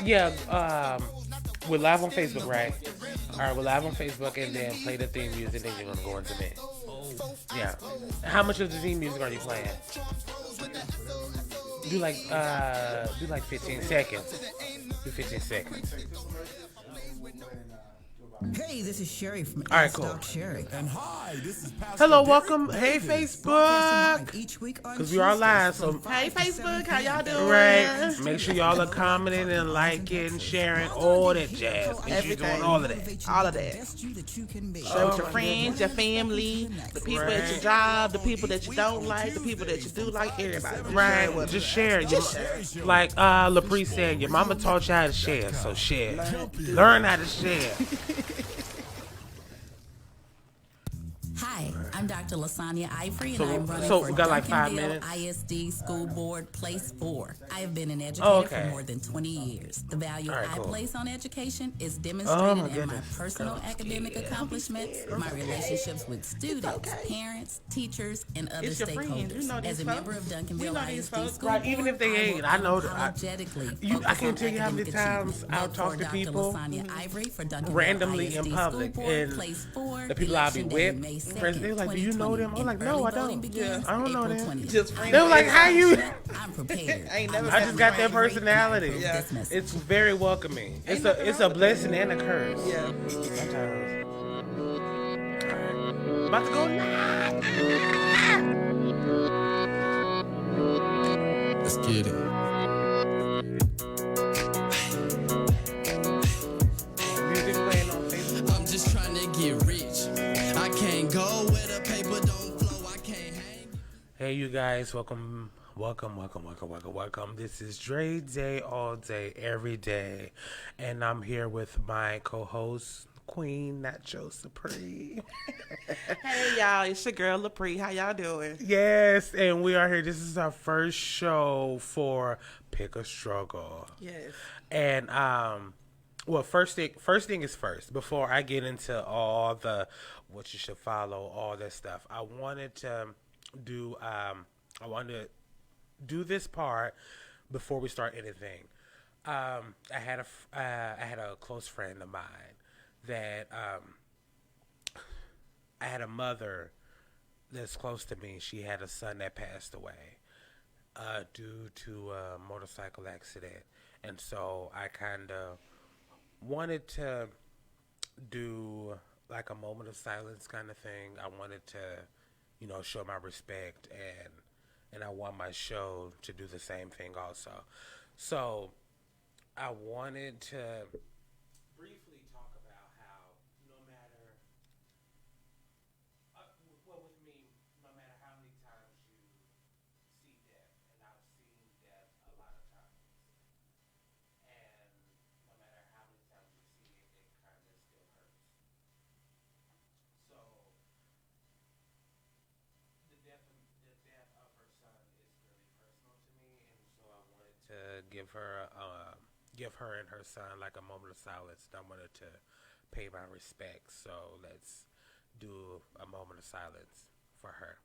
Yeah, we're live on Facebook, right? All right, we're live on Facebook, and then play the theme music, then you're gonna go into me. Yeah. How much of the theme music are you playing? Do like 15 seconds. Do 15 seconds. Hey, this is Sherry from All right, Ask cool. Doc Sherry. And hi, this is Pastor Hello, Derek welcome. Hey, Davis. Broadcasting Facebook. live each week on Because we are live, Tuesdays so from Hey 5 to 7 Facebook, how y'all p.m. doing? right. Make sure y'all are commenting and liking, sharing, all that jazz. Make sure you're doing all of that. All of that. Best you that you can be. Share with your my friends, your family, the people at your Right. job, the people that you don't like, the people that you do like, everybody. Just share it Right, with just them. share. Like Lapri said, your mama taught you how to share, so share. Learn how to share. Hi, I'm Dr. Lasagna Ivory, and So- I'm running so for we got like 5 Duncanville minutes? ISD School Board Place 4. I have been an educator okay. for more than 20 years. The value All right, I cool. place on education is Oh, demonstrated my in my goodness. personal academic accomplishments, my relationships with students, parents, teachers, and other It's your friends. stakeholders. You know As these a member of folks. We Duncanville know these ISD folks. School Right, Board, even if they I will ain't, I know that unapologetically I focus can't on tell you how many academic times achievement. I'll Vote talk for to Dr. people Lasagna Ivory for Duncanville randomly ISD in School public, Board, and Place 4, the people I'll be Election Day, with, May 2nd, friends, they like, do you know them? I'm like, no, I don't. Begins I don't know April them. 20th. Just I'm friends. They were like, how you? I'm prepared. I ain't never I met just got their them. personality. Yeah. It's very welcoming. It's nothing a wrong with blessing and a curse. Yeah. Sometimes. Alright. About to go live. Let's get it. Music playing on Facebook. I'm just trying to get rich. I can't go where the paper don't flow. I can't hang. Hey, you guys, welcome. This is Dre Day all day, every day. And I'm here with my co-host, Queen Nacho Supreme. Hey y'all, it's your girl Lapri. How y'all doing? Yes, and we are here. This is our first show for Pick a Struggle. Yes. And well, first thing is first. Before I get into all the what you should follow, all that stuff, I wanted to do this part before we start anything. I had a close friend of mine that I had a mother that's close to me. She had a son that passed away due to a motorcycle accident, and so I kind of wanted to do like a moment of silence kind of thing. I wanted to, show my respect, and I want my show to do the same thing also. So I wanted to briefly talk about how no matter, well, with me, no matter how many times you see death, and I've seen death a lot of times, and no matter how many times you see it, it kind of still hurts. So the death of her son is really personal to me, and so I wanted to give her and her son like a moment of silence. And I wanted to pay my respects. So let's do a moment of silence for her.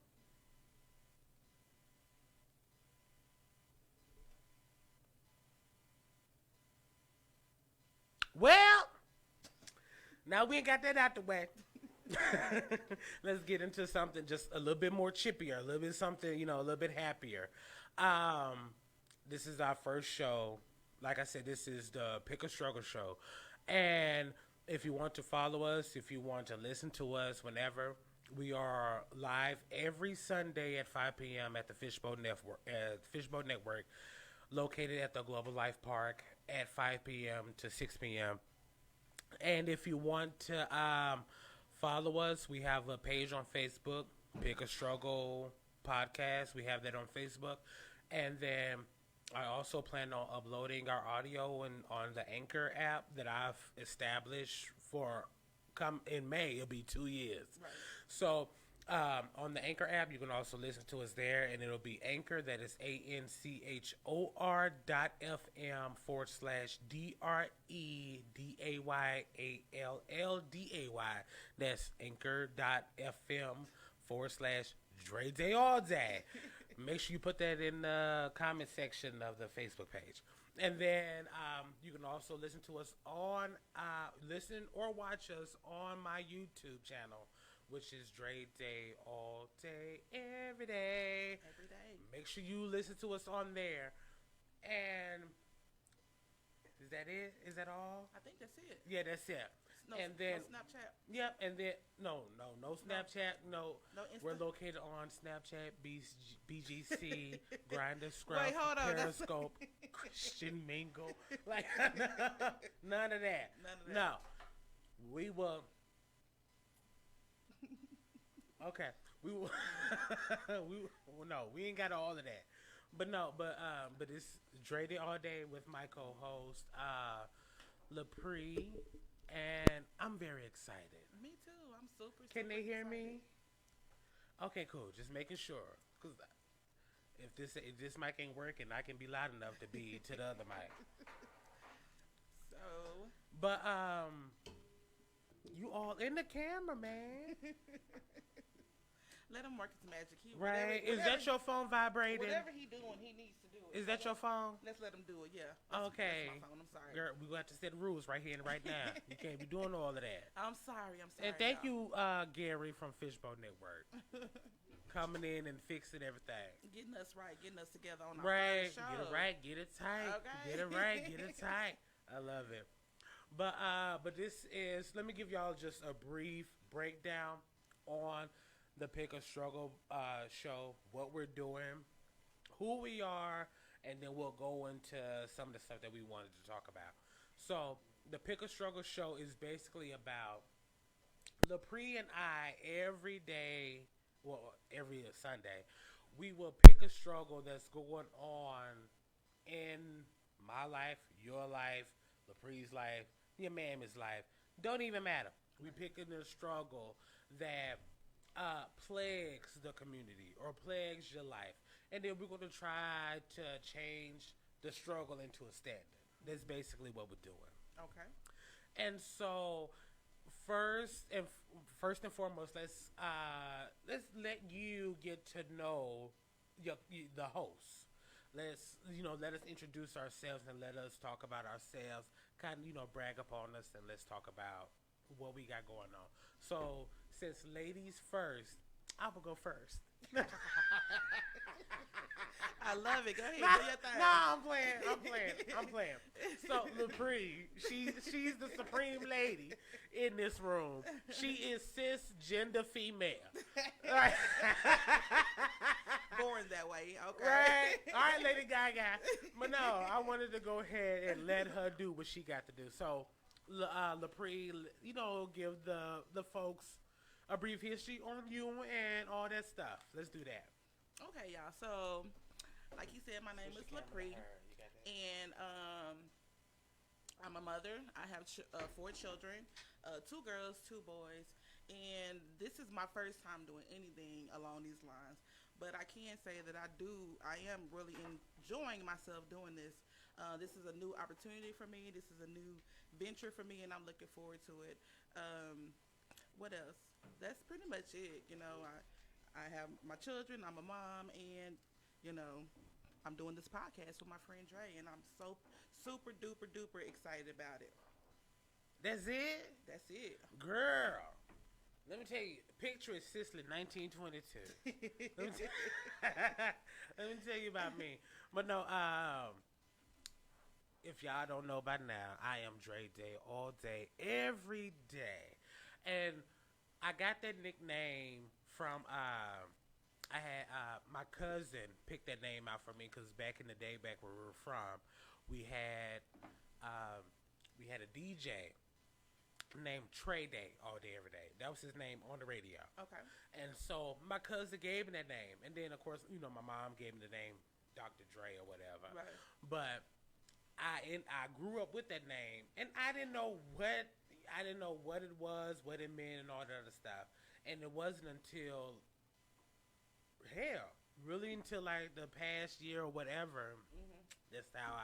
Well, now we ain't got that out the way. Let's get into something just a little bit more chippier, a little bit something, a little bit happier. This is our first show. Like I said, this is the Pick a Struggle show. And if you want to follow us, if you want to listen to us whenever, we are live every Sunday at 5 p.m. at the Fishbowl Network, located at the Global Life Park at 5 p.m. to 6 p.m. And if you want to follow us, we have a page on Facebook, Pick a Struggle Podcast. We have that on Facebook. And then I also plan on uploading our audio on the Anchor app that I've established for come in May. It'll be 2 years. Right. So on the Anchor app, you can also listen to us there, and it'll be Anchor. That is ANCHOR.FM/DREDAYALLDAY. That's Anchor.FM/Dre Day All Day. Make sure you put that in the comment section of the Facebook page. And then you can also listen to us on, listen or watch us on my YouTube channel, which is Dre Day all day, every day. Every day. Make sure you listen to us on there. And is that it? Is that all? I think that's it. Yeah, that's it. No, And then, no Snapchat. yep, and then, no Snapchat, no. No Insta? We're located on Snapchat, BGC, Grindr, Scrub, Wait, hold on, that's- Periscope, Christian Mingle. Like, none of that. None of that. No. We will. Okay. We will. We ain't got all of that. But it's Dre Day all day with my co-host, Lepre, and I'm very excited. Me too. I'm super. Can they hear excited. me? Okay, cool. Just making sure. Cause if this mic ain't working, I can be loud enough to be to the other mic. So. But you all in the camera, man. Let him work his magic. Right? Is that your phone vibrating? Whatever he doing, he needs to do it. Is that your phone? Let's let him do it. Yeah. Okay. That's my phone. I'm sorry. Girl, we got to set rules right here and right now. You can't be doing all of that. I'm sorry. And thank y'all. you, Gary from Fishbone Network, coming in and fixing everything. Getting us right, getting us together on our Right, show. get it right, get it tight. Okay. Get it right, get it tight. I love it. But this is, let me give y'all just a brief breakdown on the Pick or Struggle show, what we're doing, who we are, and then we'll go into some of the stuff that we wanted to talk about. So the Pick or Struggle show is basically about Lepre and I every day, well, every Sunday, we will pick a struggle that's going on in my life, your life, Lepre's life, your mammy's life. Don't even matter. We picking a struggle that plagues the community or plagues your life. And then we're going to try to change the struggle into a standard. That's basically what we're doing. Okay. And so, first and foremost, let's let you get to know the host. Let us introduce ourselves and let us talk about ourselves. Kind of, brag upon us, and let's talk about what we got going on. So, since ladies first, I will go first. I love it. Go ahead. Nah, Do your thing. I'm playing. So Lepre, she's the supreme lady in this room. She is cisgender female. Right. Born that way. Okay. Right. All right, Lady Gaga. But no, I wanted to go ahead and let her do what she got to do. So, Lepre, give the folks a brief history on you and all that stuff. Let's do that. Okay, y'all. So, like you said, my name is Lepre, and I'm a mother. I have 4 children, 2 girls, 2 boys, and this is my first time doing anything along these lines. But I can say that I am really enjoying myself doing this. This is a new opportunity for me. This is a new venture for me, and I'm looking forward to it. What else? That's pretty much it. I have my children, I'm a mom, and, I'm doing this podcast with my friend Dre, and I'm so super duper duper excited about it. That's it? That's it. Girl. Let me tell you, picture is Sicily, 1922. Let me tell you about me. But no, if y'all don't know by now, I am Dre Day all day, every day. And I got that nickname from, I had my cousin picked that name out for me because back in the day, back where we were from, we had a DJ named Trey Day all day, every day. That was his name on the radio. Okay. And so my cousin gave me that name. And then, of course, my mom gave me the name Dr. Dre or whatever. Right. But I grew up with that name, and I didn't know what it was, what it meant, and all that other stuff. And it wasn't until like the past year or whatever, that's how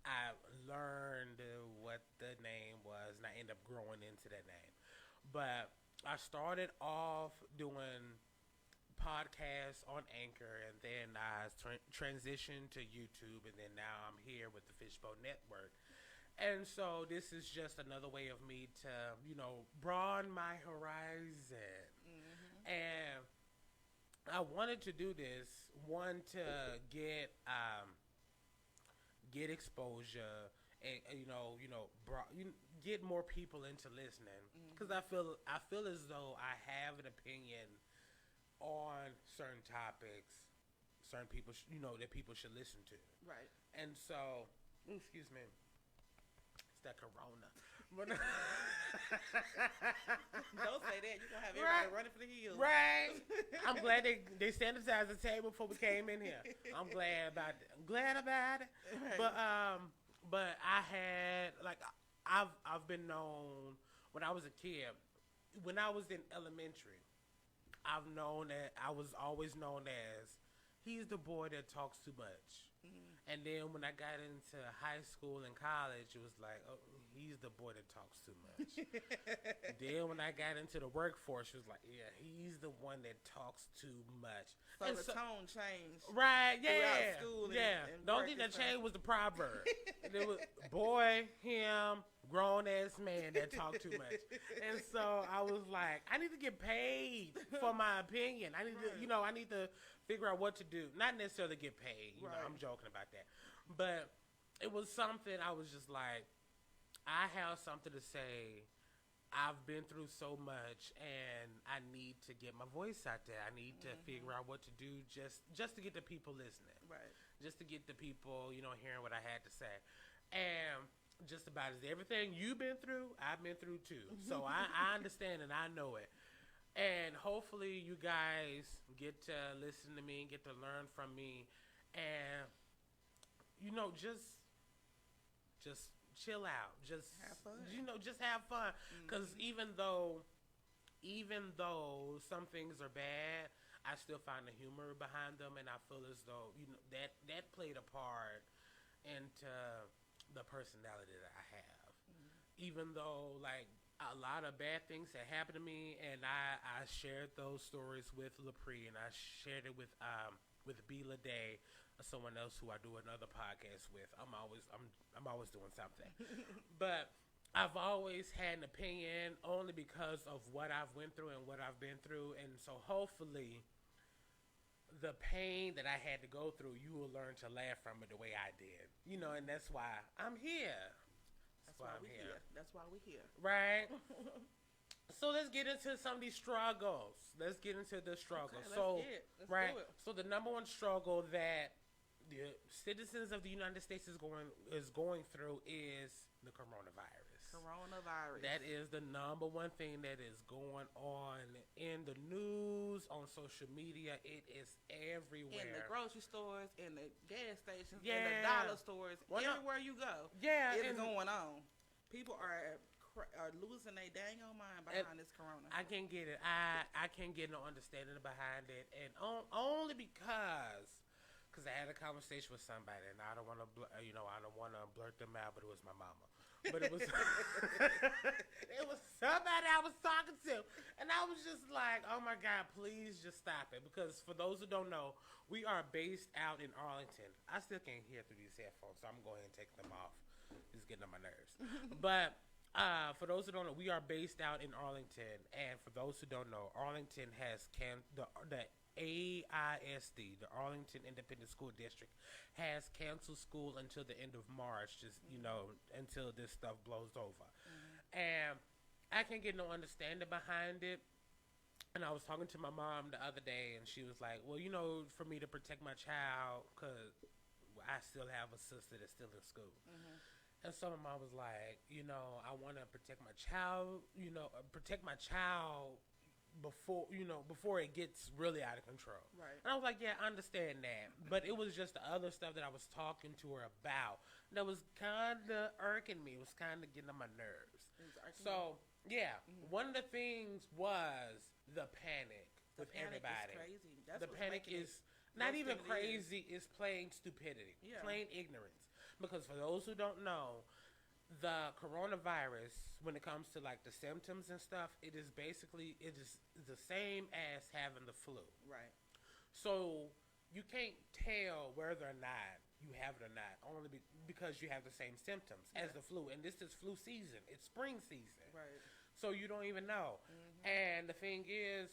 I learned what the name was, and I ended up growing into that name. But I started off doing podcast on Anchor, and then I transitioned to YouTube, and then now I'm here with the Fishbowl Network. And so this is just another way of me to, broaden my horizon. And I wanted to do this, one, to get exposure and get more people into listening, because I feel as though I have an opinion on certain topics, certain people that people should listen to. Right. And so, excuse me, it's that Corona. Don't say that. You're gonna have everybody running for the hills. Right. I'm glad they sanitized the table before we came in here. I'm glad about it. Right. But I had, I've been known when I was a kid, when I was in elementary, I was always known as, he's the boy that talks too much. And then when I got into high school and college, it was like, oh, he's the boy that talks too much. Then when I got into the workforce, it was like, yeah, he's the one that talks too much. So the tone changed. Right, yeah. School the only thing that changed was the proverb. It was boy, him, grown-ass man that talk too much. And so I was like, I need to get paid for my opinion. I need to, I need to figure out what to do. Not necessarily get paid. You know, I'm joking about that. But it was something I was just like, I have something to say. I've been through so much, and I need to get my voice out there. I need to figure out what to do just to get the people listening. Right. Just to get the people, hearing what I had to say. And just about as everything you've been through, I've been through too. So I understand and I know it. And hopefully you guys get to listen to me and get to learn from me, and just chill out, just have fun. Just have fun. Because even though some things are bad, I still find the humor behind them, and I feel as though that played a part into the personality that I have. Even though a lot of bad things that happened to me, and I shared those stories with LaPree, and I shared it with B. Lede, someone else who I do another podcast with. I'm always doing something. But I've always had an opinion only because of what I've went through and what I've been through, and so hopefully the pain that I had to go through, you will learn to laugh from it the way I did. And that's why I'm here. That's why I'm here. That's why we're here. Right. So let's get into some of these struggles. Let's get into the struggles. Okay, let's do it. So the number one struggle that the citizens of the United States is going through is the coronavirus. That is the number one thing that is going on in the news, on social media. It is everywhere. In the grocery stores, in the gas stations, in the dollar stores, everywhere you go. Yeah, it's going on. People are losing their dang old mind behind this corona. I can't get it. I can't get no understanding behind it, and only because I had a conversation with somebody, and I don't want to, I don't want to blurt them out, but it was my mama. But it was it was somebody I was talking to, and I was just like, oh my God, please just stop it. Because for those who don't know, we are based out in Arlington. I still can't hear through these headphones, so I'm going to take them off. It's getting on my nerves. But for those who don't know, we are based out in Arlington, and for those who don't know, Arlington has the AISD, the Arlington Independent School District, has canceled school until the end of March, until this stuff blows over. And I can't get no understanding behind it. And I was talking to my mom the other day, and she was like, well, for me to protect my child, because I still have a sister that's still in school. And so my mom was like, I want to protect my child, before it gets really out of control. Right. And I was like, yeah, I understand that. But it was just the other stuff that I was talking to her about that was kind of irking me. It was kind of getting on my nerves. So, yeah, one of the things was the panic with everybody. Is crazy. The panic is not even crazy. It's plain stupidity, plain ignorance. Because for those who don't know, the coronavirus, when it comes to like the symptoms and stuff, it is the same as having the flu. Right. So you can't tell whether or not you have it or not, only because you have the same symptoms as the flu. And this is flu season. It's spring season. Right. So you don't even know. And the thing is,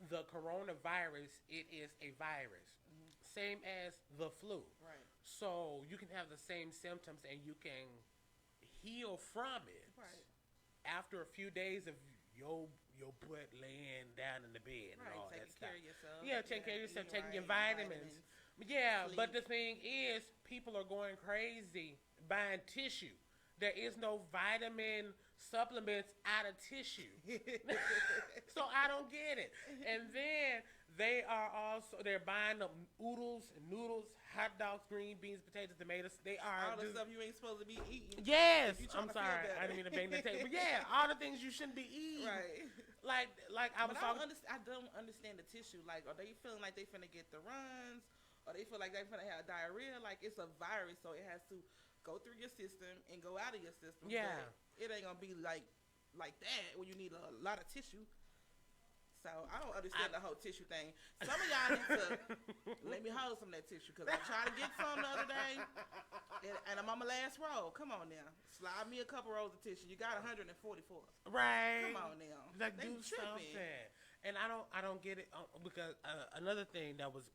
the coronavirus, it is a virus. Same as the flu. Right. So you can have the same symptoms and you can heal from it. Right. After a few days of your butt laying down in the bed and Right. all Taking that stuff. care of yourself. Yeah, taking care of yourself, eating taking your right, vitamins. Yeah, sleep. but the thing is, people are going crazy buying tissue. There is no vitamin supplements out of tissue. So I don't get it. And then they're buying the oodles and noodles, hot dogs, green beans, potatoes, tomatoes. They are all the just, stuff you ain't supposed to be eating. yes. If you I'm tryna feel sorry, better. I didn't mean to bang the table. But yeah, all the things you shouldn't be eating. Right. Like I was But talking. I don't understand the tissue. Like, are they feeling like they finna get the runs? Or they feel like they finna have diarrhea? Like, it's a virus, so it has to go through your system and go out of your system. Yeah. But it ain't gonna be like that when you need a lot of tissue. So I don't understand the whole tissue thing. Some of y'all need to let me hold some of that tissue because I tried to get some the other day, and I'm on my last roll. Come on now, slide me a couple rolls of tissue. You got 144. Right. Come on now, Like they do tripping. something. And I don't get it because another thing that was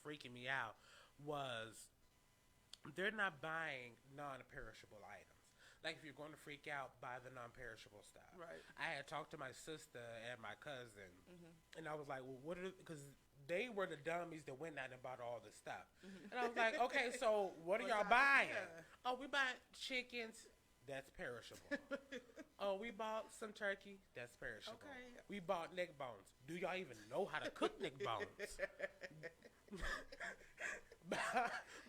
freaking me out was they're not buying non-perishable items. Like if you're going to freak out, buy the non-perishable stuff. Right. I had talked to my sister and my cousin, and I was like, "Well, what?" Because they were the dummies that went out and bought all this stuff. And I was like, "Okay, so what are y'all buying?" Yeah. Oh, we bought chickens. That's perishable. Oh, we bought some turkey. That's perishable. Okay. We bought neck bones. Do y'all even know how to cook neck bones?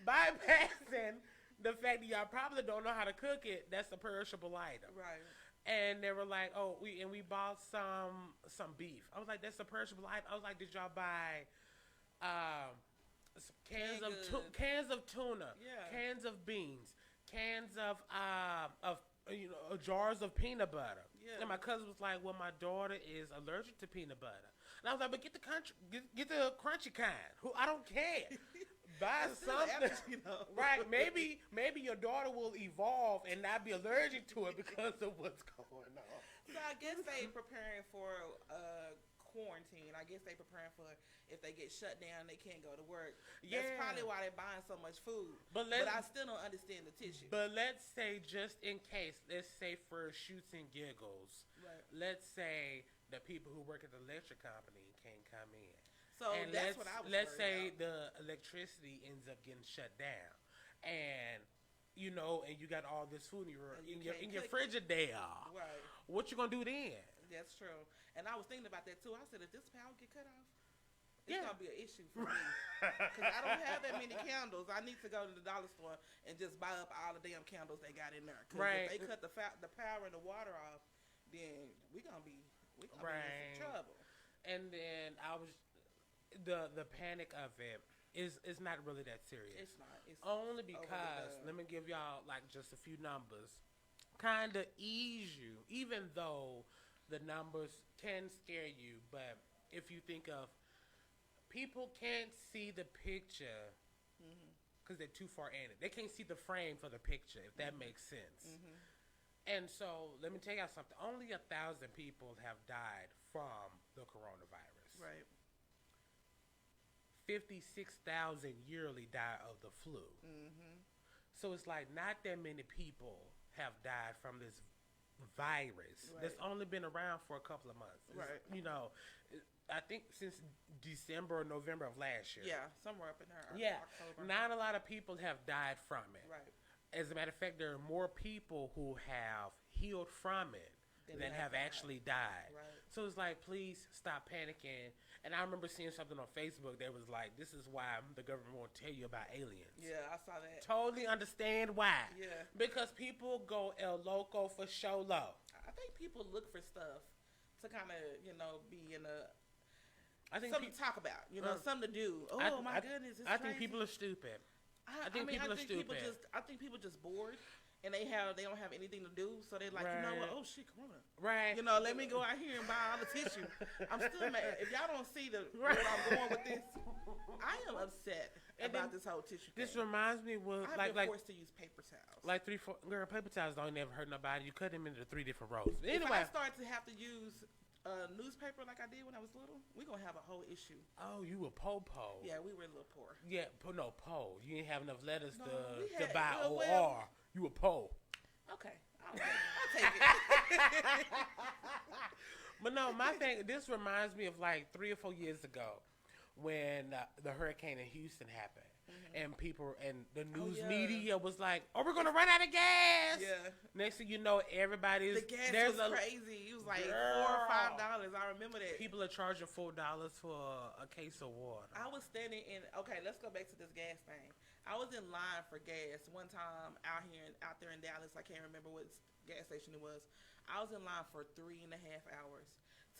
Bypassing the fact that y'all probably don't know how to cook it, that's a perishable item. Right. And they were like, "Oh, we bought some beef." I was like, "That's a perishable item." I was like, "Did y'all buy some cans of tuna, Yeah. cans of beans, cans of jars of peanut butter?" Yeah. And my cousin was like, "Well, my daughter is allergic to peanut butter." And I was like, "But get the crunchy kind. Who I don't care. Buy Still something." allergy, you know. Right, maybe your daughter will evolve and not be allergic to it because of what's going on. So I guess they preparing for quarantine. I guess they preparing for if they get shut down, they can't go to work. That's Yeah. probably why they're buying so much food. But I still don't understand the tissue. But let's say, just in case, let's say for shoots and giggles, Right. let's say the people who work at the electric company can't come in. So And that's what I was let's worried say about. the electricity ends up getting shut down, and you got all this food in And you your can't cook it. Frigidaire. Right. What you gonna do then? That's true. And I was thinking about that too. I said, if this power get cut off, it's Yeah. gonna be an issue for me because I don't have that many candles. I need to go to the dollar store and just buy up all the damn candles they got in there. 'Cause Right. if they cut the power and the water off, then we gonna be in Right. some trouble. And then I was the panic of it is not really that serious. It's not. It's Only over because the- let me give y'all like just a few numbers, kind of ease you, even though the numbers can scare you. But if you think of people can't see the picture because they're too far in it, they can't see the frame for the picture. If that makes sense. And so let me tell y'all something. Only 1,000 people have died from the coronavirus. right. 56,000 yearly die of the flu. So it's like not that many people have died from this virus that's only been around for a couple of months. Right. I think since December or November of last year. Yeah, somewhere up in there. Yeah. October. Not a lot of people have died from it. Right. As a matter of fact, there are more people who have healed from it than have actually died. Right. So it's like, please stop panicking. And I remember seeing something on Facebook that was like, this is why the government won't tell you about aliens. Yeah, I saw that. Totally understand why. Yeah. Because people go El Loco for show low. I think people look for stuff to kind of, be in a I think something to talk about, something to do. Oh my goodness, it's I think crazy. people are stupid. I think people are I think stupid. I think people just bored and they don't have anything to do, so they're like, you know what? Right. Oh shit, Corona. Right. You know, let me go out here and buy all the tissue. I'm still mad. If y'all don't see where I'm going with this, I am upset about this whole tissue This thing. reminds me with I've been forced to use paper towels. like 3-4 girl, paper towels don't never hurt nobody. You cut them into 3 different rows. If Anyway. I start to have to use newspaper like I did when I was little, we're gonna have a whole issue. Oh, you a po-po. Yeah, we were a little poor. Yeah, no, po. You didn't have enough letters No, to we had- buy well, OR. You a po. Okay, I'll take it. But no, my thing, this reminds me of like 3 or 4 years ago when the hurricane in Houston happened. And people and the news yeah. media was like, "Oh, we're gonna run out of gas." Yeah. Next thing you know, everybody's The gas there's was crazy. It was like $4 or $5. I remember that. People are charging $4 for a case of water. I was standing in. Okay, let's go back to this gas thing. I was in line for gas one time out there in Dallas. I can't remember what gas station it was. I was in line for 3.5 hours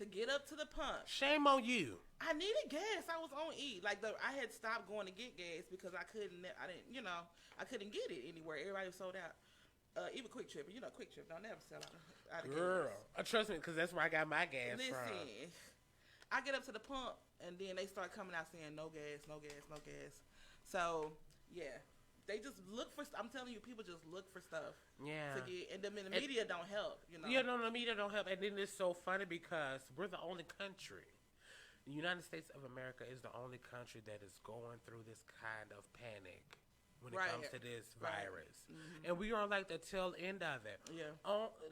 to get up to the pump. Shame on you. I needed gas. I was on E. I had stopped going to get gas because I couldn't get it anywhere. Everybody was sold out. Even Quick Trip. You know, Quick Trip don't never sell out of Girl, gas. trust me, because that's where I got my gas Listen, from. I get up to the pump and then they start coming out saying no gas, no gas, no gas. So yeah, they just look for. I'm telling you, people just look for stuff. Yeah. To get, and the media don't help. You know. Yeah, no, the media don't help. And then it's so funny because we're the only country. The United States of America is the only country that is going through this kind of panic when it comes to this virus. Mm-hmm. And we are like the tail end of it. Yeah.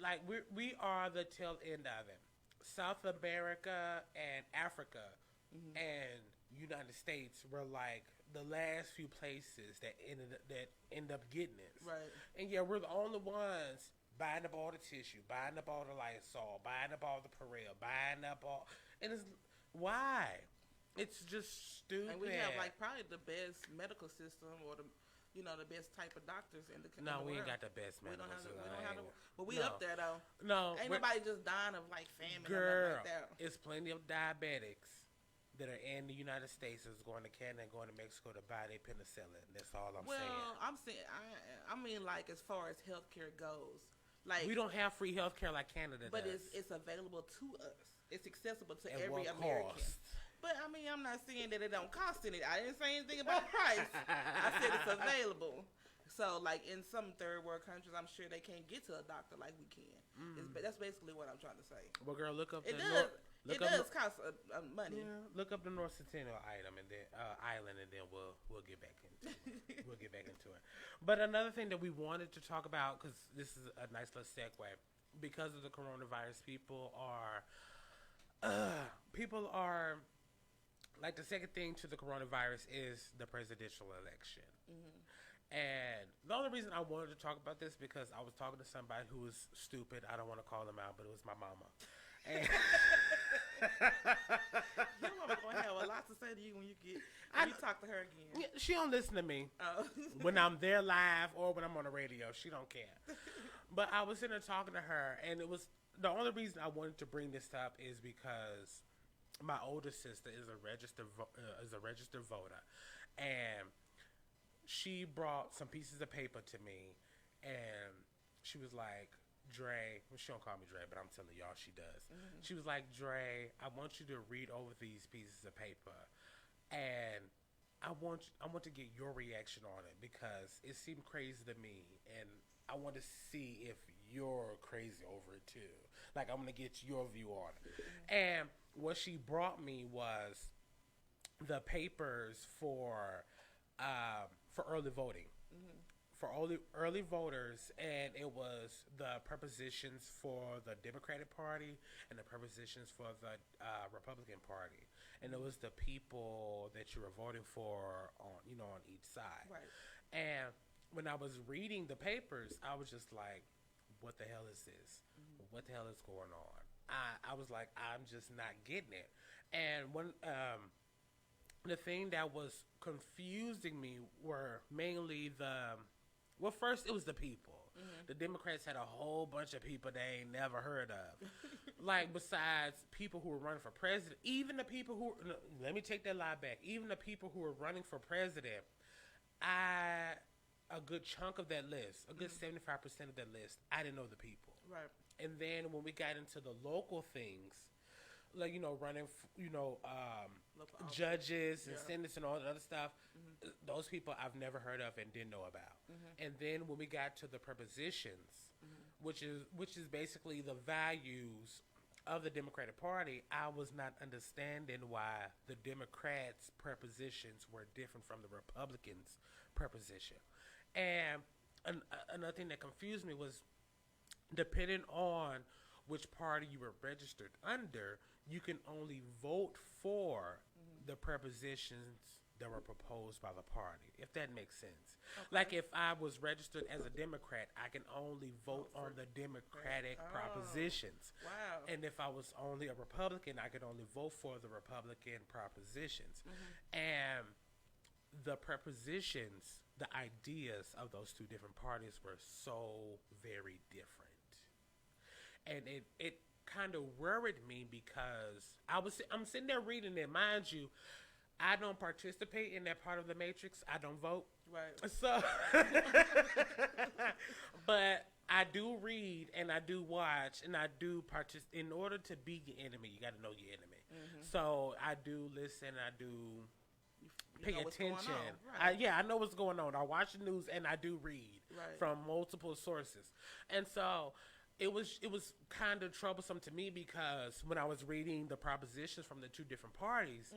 Like we are the tail end of it. South America and Africa and United States were like the last few places that end up getting this. Right. And yeah, we're the only ones buying up all the tissue, buying up all the Lysol, buying up all the Purell, buying up all, and it's why? It's just stupid. And we have like probably the best medical system or the best type of doctors in the No, world. we ain't got the best medical system. But we up there though. No, ain't nobody just dying of like famine or girl, nothing like that. it's plenty of diabetics that are in the United States is going to Canada and going to Mexico to buy their penicillin. That's all I'm saying. Well, I'm saying, I mean, like as far as healthcare goes, like We don't have free health care like Canada but does. it's available to us. It's accessible to At every what American. cost? But I mean, I'm not saying that it don't cost anything. I didn't say anything about price. I said it's available. So, like in some third world countries, I'm sure they can't get to a doctor like we can. That's basically what I'm trying to say. Well, girl, look up It the does. look It up does cost money. Yeah, look up the North Centennial item and then island, and then we'll get back into it. We'll get back into it. But another thing that we wanted to talk about, because this is a nice little segue, because of the coronavirus, people are like the second thing to the coronavirus is the presidential election. And the only reason I wanted to talk about this because I was talking to somebody who was stupid. I don't want to call them out, but it was my mama. And Your mama gonna have a lot to say to you when you talk to her again. yeah, she don't listen to me Oh. when I'm there live or when I'm on the radio. She don't care. But I was sitting there talking to her, and it was the only reason I wanted to bring this up is because my older sister is a registered voter, and she brought some pieces of paper to me, and she was like, Dre, well, she don't call me Dre, but I'm telling y'all she does. She was like, Dre, I want you to read over these pieces of paper, and I want to get your reaction on it because it seemed crazy to me, and I want to see if you're crazy over it too. Like, I'm gonna get your view on it. And what she brought me was the papers for early voting. For early voters, and it was the prepositions for the Democratic Party and the prepositions for the Republican Party, and it was the people that you were voting for on each side. Right. And when I was reading the papers, I was just like, "What the hell is this? What the hell is going on?" I was like, "I'm just not getting it." And when the thing that was confusing me were mainly well, first it was the people. The Democrats had a whole bunch of people they ain't never heard of. Like, besides people who were running for president, even the people who, let me take that lie back. Even the people who were running for president, a good chunk of that list, a good 75% of that list, I didn't know the people. Right. And then when we got into the local things, like, running, Local office. judges and Yeah. senators and all that other stuff, those people I've never heard of and didn't know about. And then when we got to the prepositions, which is basically the values of the Democratic Party, I was not understanding why the Democrats' prepositions were different from the Republicans' preposition. And another thing that confused me was, depending on which party you were registered under, you can only vote for the prepositions that were proposed by the party, if that makes sense. Like if I was registered as a Democrat, I can only vote on the Democratic propositions. Wow. And if I was only a Republican, I could only vote for the Republican propositions. And the prepositions, the ideas of those two different parties were so very different. And it kind of worried me because I'm sitting there reading it. Mind you, I don't participate in that part of the matrix. I don't vote. Right. So, but I do read and I do watch and I do participate. In order to be your enemy, you got to know your enemy. So I do listen. I do pay know what's going attention. on, right. I know what's going on. I watch the news and I do read Right. from multiple sources. And so it was kind of troublesome to me because when I was reading the propositions from the two different parties,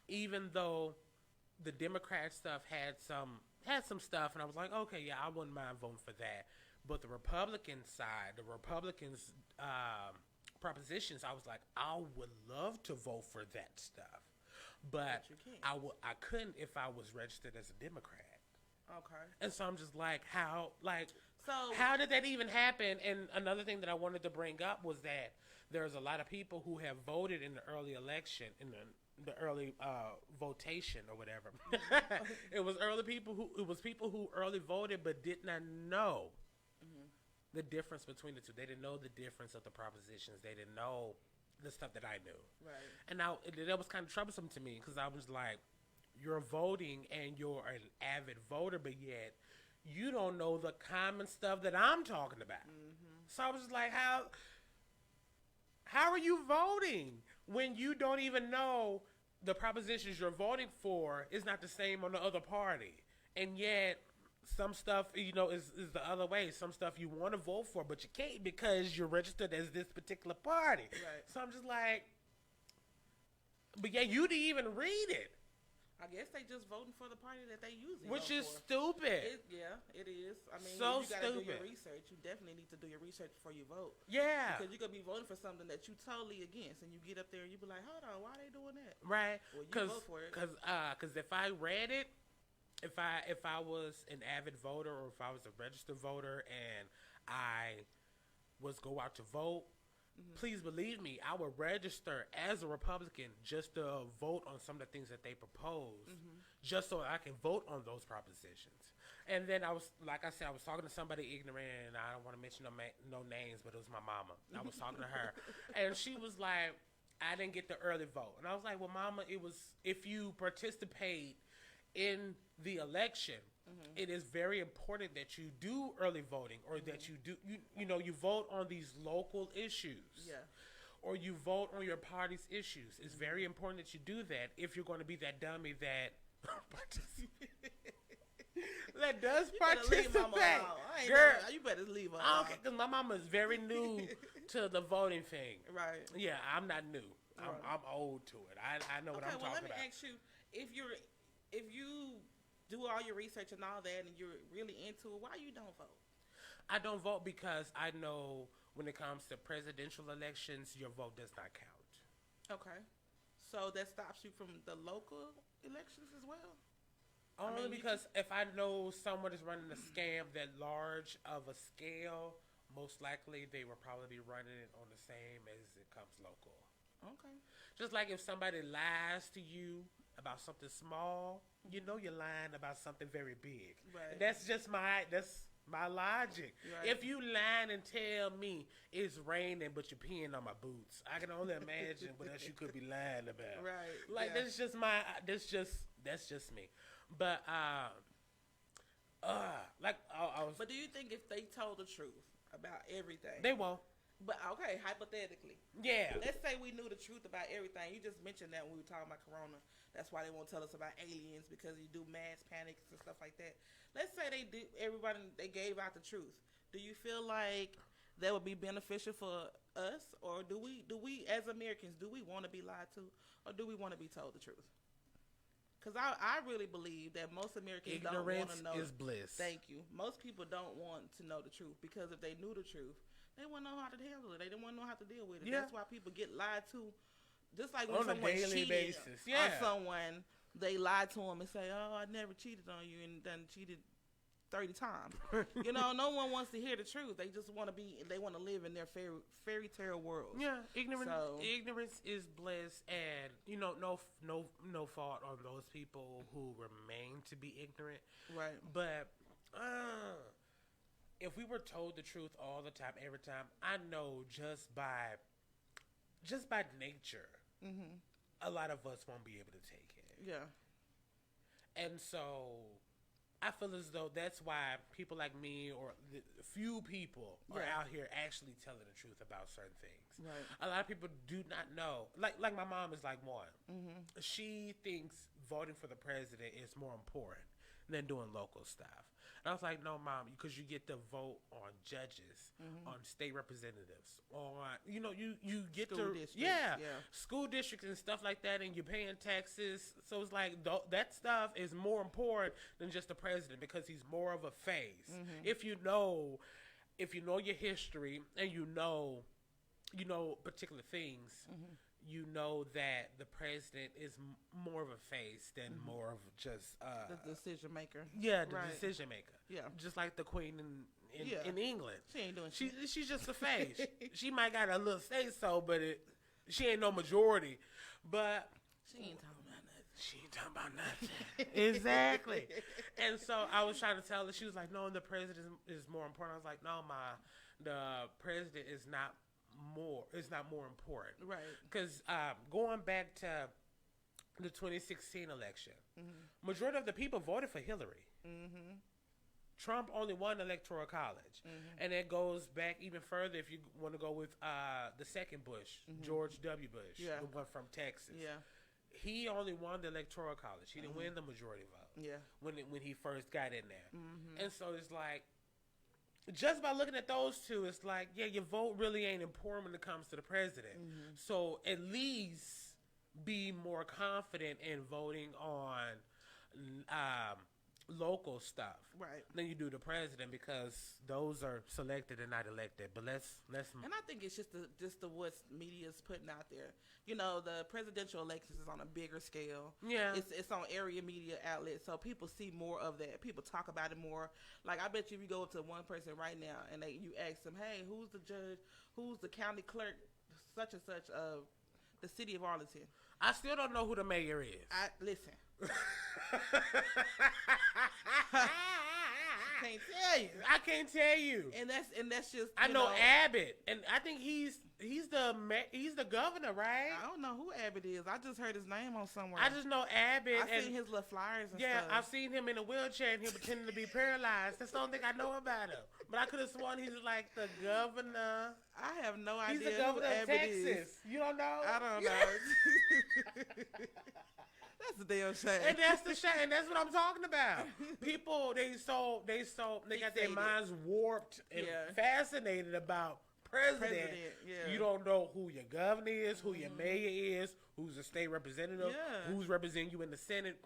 even though the Democrat stuff had some stuff, and I was like, okay, yeah, I wouldn't mind voting for that. But the Republican side, the Republicans' propositions, I was like, I would love to vote for that stuff, but you can't. I couldn't if I was registered as a Democrat. Okay. And so I'm just like, how So how did that even happen? And another thing that I wanted to bring up was that there's a lot of people who have voted in the early election, in the early votation or whatever. It was people who early voted but did not know the difference between the two. They didn't know the difference of the propositions. They didn't know the stuff that I knew. right. And now that was kind of troublesome to me because I was like, you're voting and you're an avid voter, but yet you don't know the common stuff that I'm talking about. So I was just like, how are you voting when you don't even know the propositions you're voting for is not the same on the other party? And yet some stuff, is the other way. Some stuff you want to vote for, but you can't because you're registered as this particular party. Right. So I'm just like, but yeah, you didn't even read it, I guess they just voting for the party that they usually which vote is for. stupid. Yeah, it is. I mean, So you gotta do your stupid. research. You definitely need to do your research before you vote. Yeah. Because you could be voting for something that you totally against, and you get up there and you be like, hold on, why they doing that? Right. Well, you Cause, vote for it. Cause if I read it, if I was an avid voter or if I was a registered voter and I was go out to vote, please believe me, I would register as a Republican just to vote on some of the things that they propose, just so I can vote on those propositions. And then I was talking to somebody ignorant, and I don't want to mention no names, but it was my mama. I was talking to her, and she was like, I didn't get the early vote. And I was like, well, mama, it was, if you participate in the election, it is very important that you do early voting, or that you do, you vote on these local issues. Yeah. Or you vote on your party's issues. It's very important that you do that if you're going to be that dummy that that does You better leave participate. mama alone. I ain't Girl, never- you better leave her I don't alone. care, 'cause my mama is very new to the voting thing. Right. Yeah, I'm not new. Right. I'm old to it. I know what Okay, I'm well, let talking me about. ask you, if you do all your research and all that, and you're really into it, why you don't vote? I don't vote because I know when it comes to presidential elections, your vote does not count. Okay. So that stops you from the local elections as well? Only mean, you because if I know someone is running a scam that large of a scale, most likely they will probably be running it on the same as it comes local. Okay. Just like if somebody lies to you about something small, you know you're lying about something very big. Right. That's my logic. Right. If you lying and tell me it's raining but you're peeing on my boots, I can only imagine what else you could be lying about. Right, Like yeah. that's just me. But I was. But do you think if they told the truth about everything? They won't. But okay, hypothetically, Yeah. let's say we knew the truth about everything. You just mentioned that when we were talking about Corona. That's why they won't tell us about aliens, because you do mass panics and stuff like that. Let's say they did. Everybody, they gave out the truth. Do you feel like that would be beneficial for us, or do we as Americans, do we want to be lied to, or do we want to be told the truth? Because I really believe that most Americans don't want Ignorance to know. is bliss. Thank you. Most people don't want to know the truth, because if they knew the truth, they wouldn't know how to handle it. They didn't want to know how to deal with it. Yeah. That's why people get lied to. Just like when On a someone daily cheated basis. on Yeah. someone, they lied to them and say, "Oh, I never cheated on you," and then cheated 30 times. You know, no one wants to hear the truth. They just want to they want to live in their fairy tale world. Yeah, ignorance. So- Ignorance is bliss, and no fault on those people who remain to be ignorant. Right. But if we were told the truth all the time, every time, I know just by nature, a lot of us won't be able to take it. Yeah. And so I feel as though that's why people like me, or the few people, are Yeah. out here actually telling the truth about certain things. Right. A lot of people do not know. Like my mom is like one. She thinks voting for the president is more important than doing local stuff. And I was like, no, Mom, because you get to vote on judges, on state representatives, on, you get School to, districts, yeah, yeah. school districts and stuff like that, and you're paying taxes. So it's like that stuff is more important than just the president, because he's more of a face. If you know your history, and you know particular things, you know that the president is more of a face than more of just The decision maker. the Right. decision maker. Yeah. Just like the queen in Yeah. England. She ain't doing shit. She's just a face. She might got a little say so, but she ain't no majority. But She ain't talking about nothing. she ain't talking about nothing. Exactly. And so I was trying to tell her, she was like, no, the president is more important. I was like, no, Ma, the president is not more important. Right. Because going back to the 2016 election, majority of the people voted for Hillary. Trump only won the Electoral College. And it goes back even further if you want to go with the second Bush, George W. Bush, Yeah. the one from Texas. Yeah. He only won the Electoral College. He didn't win the majority vote Yeah. when he first got in there. And so it's like, just by looking at those two, it's like, yeah, your vote really ain't important when it comes to the president. So at least be more confident in voting on local stuff Right. than you do the president, because those are selected and not elected. But let's And I think it's just the what media's putting out there. You know, the presidential elections is on a bigger scale. Yeah. It's on area media outlets, so people see more of that. People talk about it more. Like, I bet you if you go up to one person right now and you ask them, hey, who's the judge, who's the county clerk, such and such of the city of Arlington? I still don't know who the mayor is. Listen. Can't tell you. I can't tell you. And that's just I you know Abbott, and I think he's the governor, right? I don't know who Abbott is. I just heard his name on somewhere. I just know Abbott. I and seen his little flyers and yeah, stuff. I've seen him in a wheelchair and him pretending to be paralyzed. That's the only thing I know about him. But I could have sworn he's like the governor. I have no He's idea the governor who of Abbott Texas. is. You don't know? I don't know. That's a damn shame. And that's the shame. And that's what I'm talking about. People, they got their Fixated. minds warped and Yeah. fascinated about president. Yeah. You don't know who your governor is, who your mayor is, who's the state representative, Yeah. who's representing you in the Senate.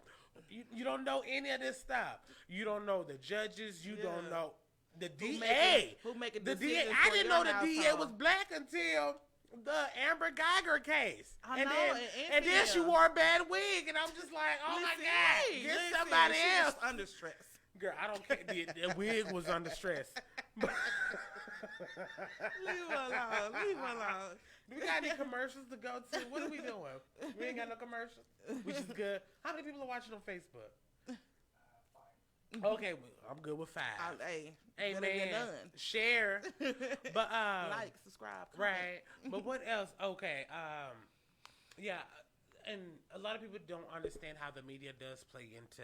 You don't know any of this stuff. You don't know the judges. You don't Yeah. know the DA. who making the DA. decisions I for didn't your know the DA household. was black until the Amber Geiger case. I and know, then, and then she Anthea. wore a bad wig, and I'm just like, oh my God, get somebody she else. was under stress. Girl, I don't care. The wig was under stress. Leave her alone. Leave her alone. Do we got any commercials to go to? What are we doing? We ain't got no commercials, which is good. How many people are watching on Facebook? Okay, well, I'm good with 5. Hey, Hey better get man, done. share. But Like, subscribe, comment. right. But what else? Okay, yeah, and a lot of people don't understand how the media does play into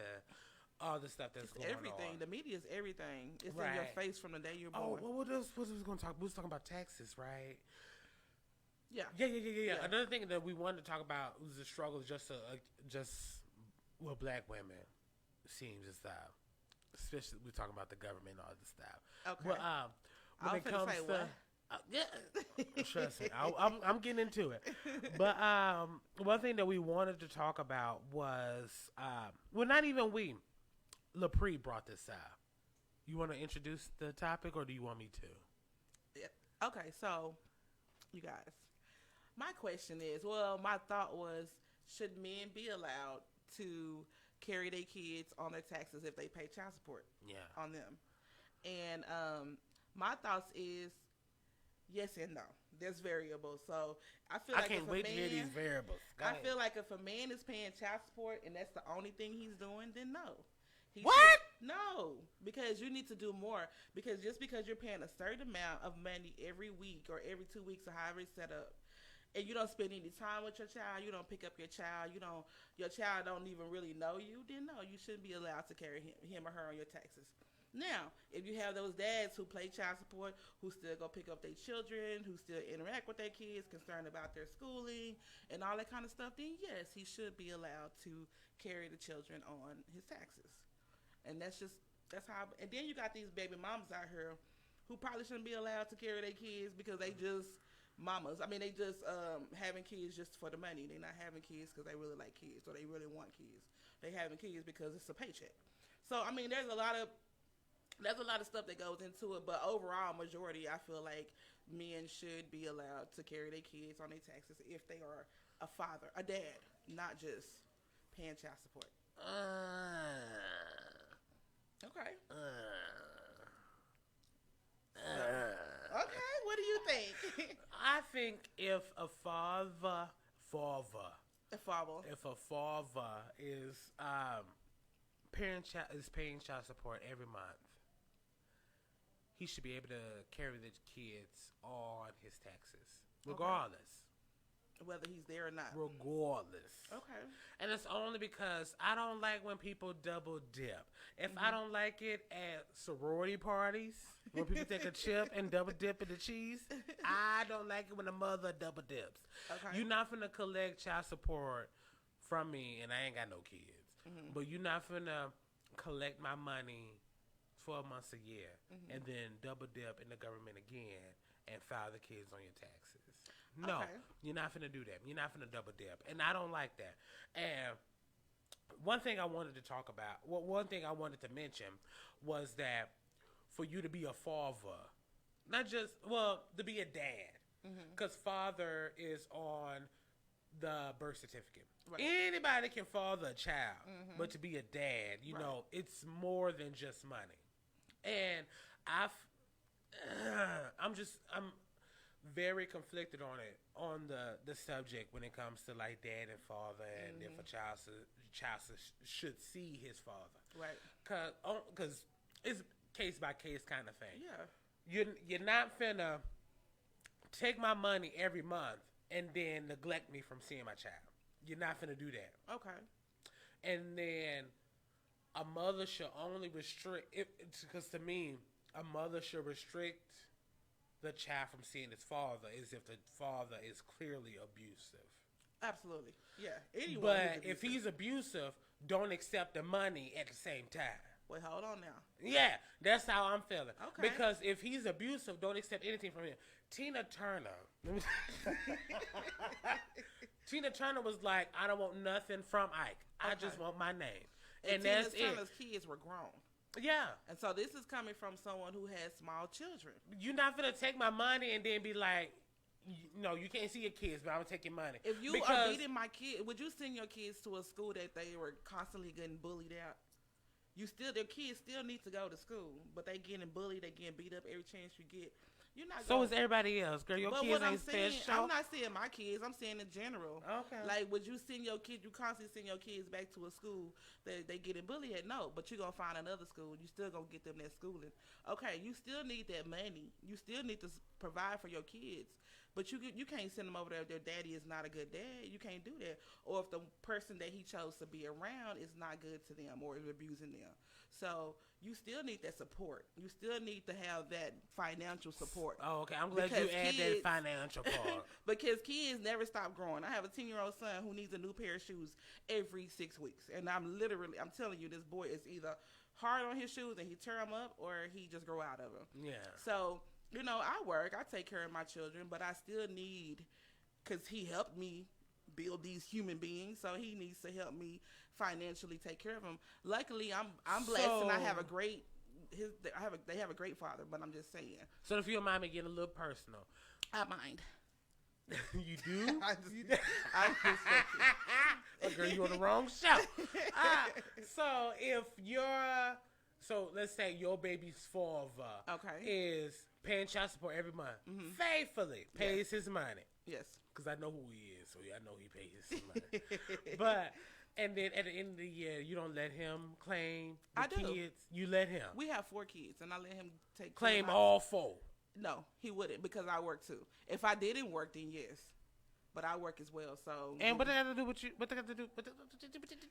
all the stuff that's going Everything. on. The media is everything. It's in your Right. face from the day you're Oh, born. well, what else was we going to talk? We was talking about taxes, right? Yeah. Yeah. Another thing that we wanted to talk about was the struggle just with black women, seems and stuff. Especially we're talking about the government and all this stuff. Okay. But when I it was finna comes say, to what? yeah, trust me, I'm getting into it. But one thing that we wanted to talk about was well, not even we. Lepre brought this up. You want to introduce the topic, or do you want me to? Yeah. Okay, so you guys, my question is, well, my thought was, should men be allowed to carry their kids on their taxes if they pay child support Yeah. on them? And my thoughts is yes and no. There's variables. So I feel I like can't if a wait to hear man, these variables. Go I ahead. feel like if a man is paying child support and that's the only thing he's doing, then no. He What? No, because you need to do more. Because just because you're paying a certain amount of money every week or every 2 weeks or however it's set up, and you don't spend any time with your child, you don't pick up your child, your child don't even really know you, then no, you shouldn't be allowed to carry him or her on your taxes. Now, if you have those dads who play child support, who still go pick up their children, who still interact with their kids, concerned about their schooling and all that kind of stuff, then yes, he should be allowed to carry the children on his taxes. And that's how. And then you got these baby mamas out here who probably shouldn't be allowed to carry their kids because they just mamas. I mean, they just having kids just for the money. They're not having kids because they really like kids or they really want kids. They having kids because it's a paycheck. So I mean, there's a lot of stuff that goes into it. But overall, majority, I feel like men should be allowed to carry their kids on their taxes if they are a father, a dad, not just paying child support. Okay. Okay, what do you think? I think if a father If if a father is paying child support every month, he should be able to carry the kids on his taxes, regardless. whether he's there or not. Regardless. Okay. And it's only because I don't like when people double dip. If I don't like it at sorority parties, when people take a chip and double dip in the cheese, I don't like it when a mother double dips. Okay. You're not finna collect child support from me, and I ain't got no kids. But you're not finna collect my money 12 months a year and then double dip in the government again and file the kids on your taxes. No, Okay. you're not finna do that. You're not finna double dip. And I don't like that. And one thing I wanted to talk about, one thing I wanted to mention was that for you to be a father, not just, to be a dad, because father is on the birth certificate. Right. Anybody can father a child, but to be a dad, you know, it's more than just money. And I'm very conflicted on the subject when it comes to like dad and father, and if a child should see his father, Right. Because it's case by case kind of thing. Yeah. You're not finna take my money every month and then neglect me from seeing my child. You're not finna do that. Okay. And then a mother should only restrict it, because to me, a mother should restrict the child from seeing his father is if the father is clearly abusive. Absolutely. Yeah. Anyone But who's if abusive. he's abusive, don't accept the money at the same time. Wait, hold on now. Yeah, that's how I'm feeling. Okay. Because if he's abusive, don't accept anything from him. Tina Turner. Tina Turner was like, I don't want nothing from Ike. I Okay. just want my name. And And that's Tina it. Turner's kids were grown. Yeah. And so this is coming from someone who has small children. You're not going to take my money and then be like, no, you can't see your kids, but I'm going to take your money. If you are beating my kid, would you send your kids to a school that they were constantly getting bullied out? Their kids still need to go to school, but they getting bullied, they getting beat up every chance you get. You're not. So gonna, is everybody else, girl. Your but kids what I'm ain't saying, special. I'm not saying my kids. I'm saying in general. Okay. Like, would you send your kid? You constantly send your kids back to a school that they getting bullied at? No, but you're gonna find another school. You still gonna get them that schooling. Okay, you still need that money. You still need to provide for your kids. But you can't send them over there if their daddy is not a good dad. You can't do that. Or if the person that he chose to be around is not good to them or is abusing them. So you still need that support. You still need to have that financial support. Oh, okay. I'm glad Because you add that financial part. Because kids never stop growing. I have a 10-year-old son who needs a new pair of shoes every 6 weeks. And I'm telling you, this boy is either hard on his shoes and he tear them up or he just grow out of them. Yeah. So, you know, I work, I take care of my children, but I still need, because he helped me build these human beings, so he needs to help me financially take care of them. Luckily, I'm blessed and I have a great, they have a great father, but I'm just saying. So if you don't mind me getting a little personal. I mind. You do? I just Oh, girl, you on the wrong show. So if so let's say your baby's father is paying child support every month, faithfully pays his money. Yes. Because I know who he is, so I know he pays his money. But, and then at the end of the year, you don't let him claim the I do. kids. You let him. We have 4 kids, and I let him Claim all 4. No, he wouldn't, because I work too. If I didn't work, then yes. But I work as well, so. And what they got to do with you? What they got to do?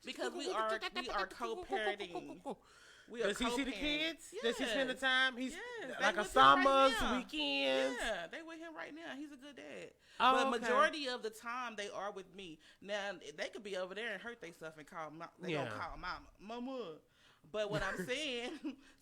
Because we are co-parenting. Does he see the kids? Yes. Does he spend the time? He's Yes, like they a with him right summers, now. weekends. Yeah, they with him right now. He's a good dad. Oh, but okay. majority of the time, they are with me. Now, they could be over there and hurt themselves and call they Yeah. don't call mama. But what I'm saying,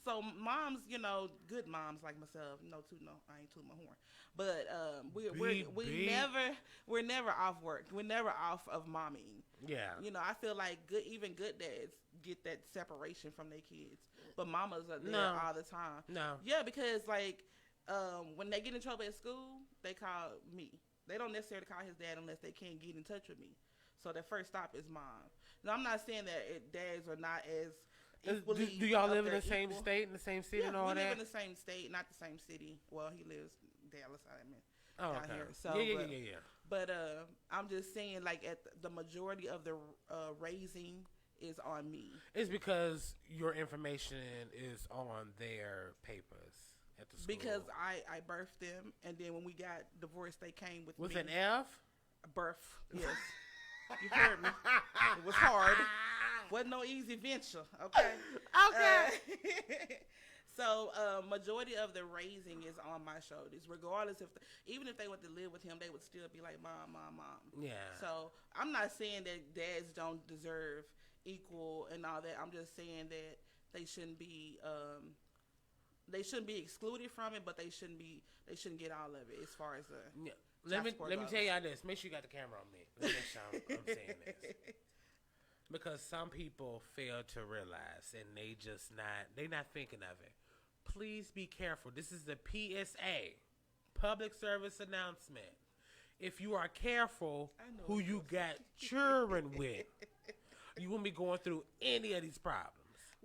so moms, you know, good moms like myself, I ain't tooting my horn. But we're never off work. We're never off of momming. Yeah. You know, I feel like even good dads get that separation from their kids, but mamas are there all the time. No. Yeah, because like when they get in trouble at school, they call me. They don't necessarily call his dad unless they can't get in touch with me. So the first stop is mom. Now I'm not saying that dads are not as equally. Do y'all up live in there the same equal. state, in the same city, Yeah, and all we that? live in the same state, not the same city. Well, he lives in Dallas. Oh, down okay. here. So, Yeah. But I'm just saying, like, the majority of the raising is on me. It's because your information is on their papers at the school. Because I birthed them, and then when we got divorced, they came with With me. an F? Birth, yes. You heard me. It was hard. Wasn't no easy venture, okay? Okay. So, majority of the raising is on my shoulders. Regardless even if they went to live with him, they would still be like, mom. Yeah. So, I'm not saying that dads don't deserve equal and all that. I'm just saying that they shouldn't be excluded from it, but they shouldn't get all of it as far as the. Yeah. Let me tell y'all this. Make sure you got the camera on me. Let me make sure I'm saying this. Because some people fail to realize, and they not thinking of it. Please be careful. This is the PSA, public service announcement. If you are careful who you got children with, you won't be going through any of these problems.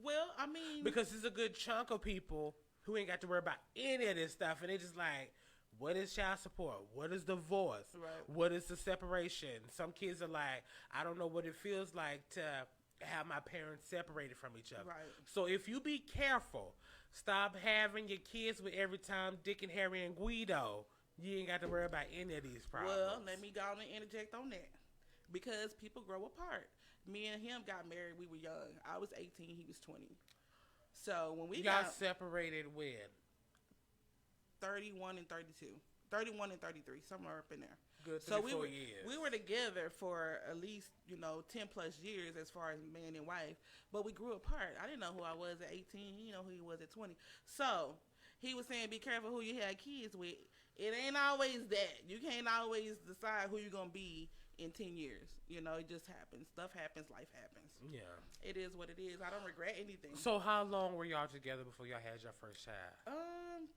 Well, I mean, because there's a good chunk of people who ain't got to worry about any of this stuff, and they just like, what is child support? What is divorce? Right. What is the separation? Some kids are like, I don't know what it feels like to have my parents separated from each other. Right. So if you be careful, stop having your kids with every time Dick and Harry and Guido. You ain't got to worry about any of these problems. Well, let me go on and interject on that. Because people grow apart. Me and him got married, we were young. I was 18, he was 20. So when we got got separated when? 31 and 32. 31 and 33, somewhere up in there. Good 3 so 4 years. We were together for at least, 10 plus years as far as man and wife. But we grew apart. I didn't know who I was at 18. He didn't know who he was at 20. So he was saying, be careful who you had kids with. It ain't always that. You can't always decide who you're going to be in 10 years. It just happens. Stuff happens. Life happens. Yeah. It is what it is. I don't regret anything. So how long were y'all together before y'all had your first child?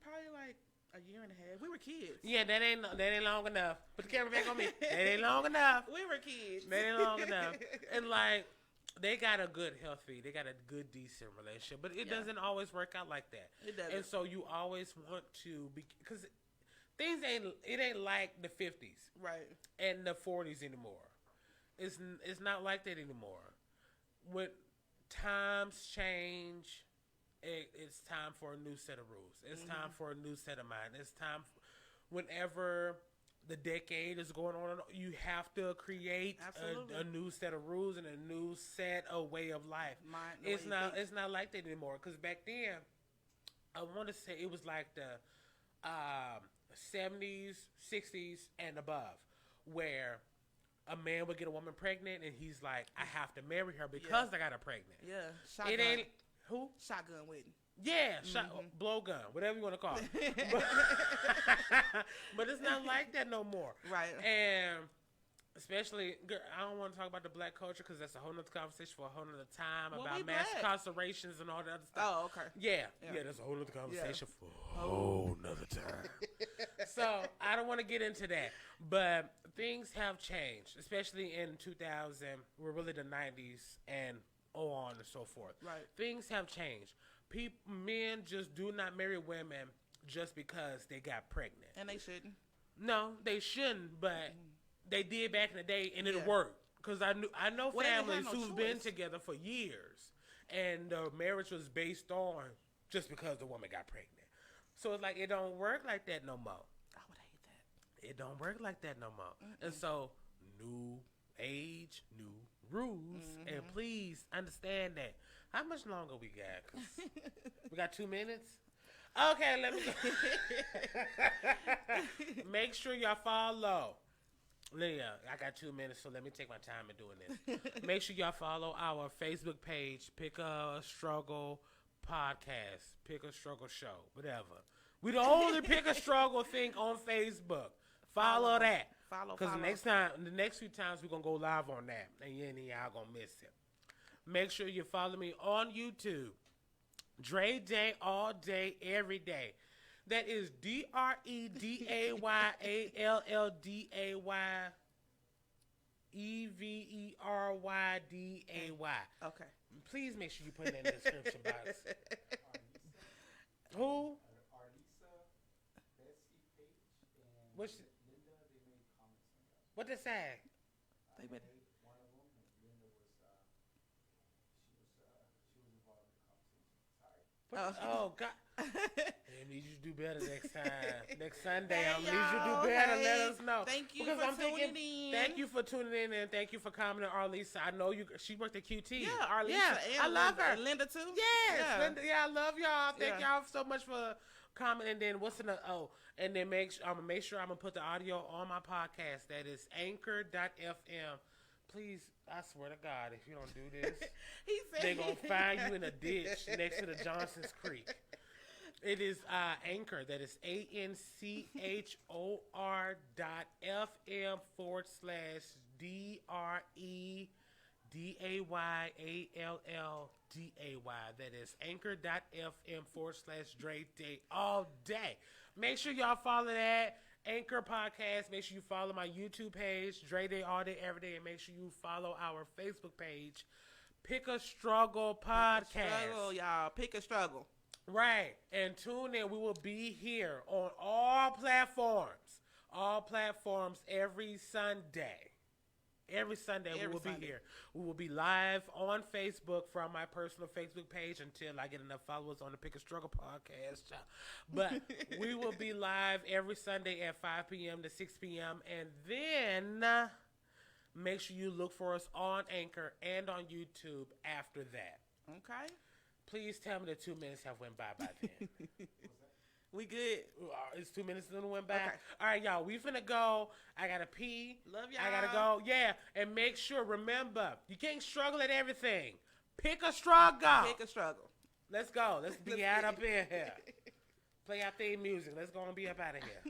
Probably like a year and a half. We were kids. Yeah, that ain't long enough. Put the camera back on me. That ain't long enough. We were kids. That ain't long enough. And like, they got a good, decent relationship, but it doesn't always work out like that. It doesn't. And so you always want to be, because it ain't like the 50s Right. and the 40s anymore. It's not like that anymore. When times change, it's time for a new set of rules. It's time for a new set of mind. It's time whenever the decade is going on, you have to create a new set of rules and a new set of way of life. It's not like that anymore. Because back then, I want to say it was like the 70s, 60s, and above, where a man would get a woman pregnant, and he's like, I have to marry her because I got her pregnant. Yeah. Shotgun. It ain't who? Shotgun wedding. Yeah, blowgun, whatever you want to call it. But it's not like that no more. Right. And especially, I don't want to talk about the black culture because that's a whole nother conversation for a whole nother time about mass incarcerations and all that other stuff. Oh, okay. Yeah, that's a whole nother conversation for a whole nother time. So I don't want to get into that. But things have changed, especially in 2000. We're really the 90s and on and so forth. Right. Things have changed. Men just do not marry women just because they got pregnant. And they shouldn't. No, they shouldn't, but they did back in the day, and it worked. Because I know families who've been together for years, and the marriage was based on just because the woman got pregnant. So it's like, it don't work like that no more. I would hate that. It don't work like that no more. And so, new age, new rules, and please understand that. How much longer we got? 'Cause we got 2 minutes? Okay, let me go. Make sure y'all follow. Leah, I got 2 minutes, so let me take my time in doing this. Make sure y'all follow our Facebook page, Pick a Struggle Podcast, Pick a Struggle Show, whatever. We the only Pick a Struggle thing on Facebook. Follow that. Because the next few times we're going to go live on that, and y'all going to miss it. Make sure you follow me on YouTube. Dre Day all day, every day. That is DreDayAllDayEveryday. Okay. Please make sure you put it in the description box. Who? What's what they say? They been. Oh God! I need you to do better next time. Next Sunday, I'm gonna need you to do better. Let us know. Thank you because for I'm tuning in. Thank you for tuning in and thank you for commenting, Arlisa. I know you. She worked at QT. Yeah, Arlisa. Yeah, and I love her. And Linda too. Yes, Yeah. Linda, I love y'all. Thank y'all so much for commenting. And then what's in the and then I'm gonna put the audio on my podcast. That is Anchor.fm. Please, I swear to God, if you don't do this, they're going to find you in a ditch next to the Johnson's Creek. It is Anchor. That is ANCHOR.FM/DREDAYALLDAY. That is Anchor.fm/Dre Day all day. Make sure y'all follow that. Anchor Podcast. Make sure you follow my YouTube page, Dre Day All Day Every Day, and make sure you follow our Facebook page, Pick a Struggle Podcast. Pick a struggle, y'all. Pick a struggle. Right. And tune in. We will be here on all platforms. All platforms every Sunday. Every Sunday we will be here. We will be live on Facebook from my personal Facebook page until I get enough followers on the Pick a Struggle Podcast. But we will be live every Sunday at 5 p.m. to 6 p.m. And then make sure you look for us on Anchor and on YouTube after that. Okay. Please tell me the 2 minutes have went by then. We good. It's 2 minutes and it went by. Okay. All right, y'all. We finna go. I gotta pee. Love y'all. I gotta go. Yeah. And make sure, remember, you can't struggle at everything. Pick a struggle. Pick a struggle. Let's go. Let's be out up in here. Play our theme music. Let's go and be up out of here.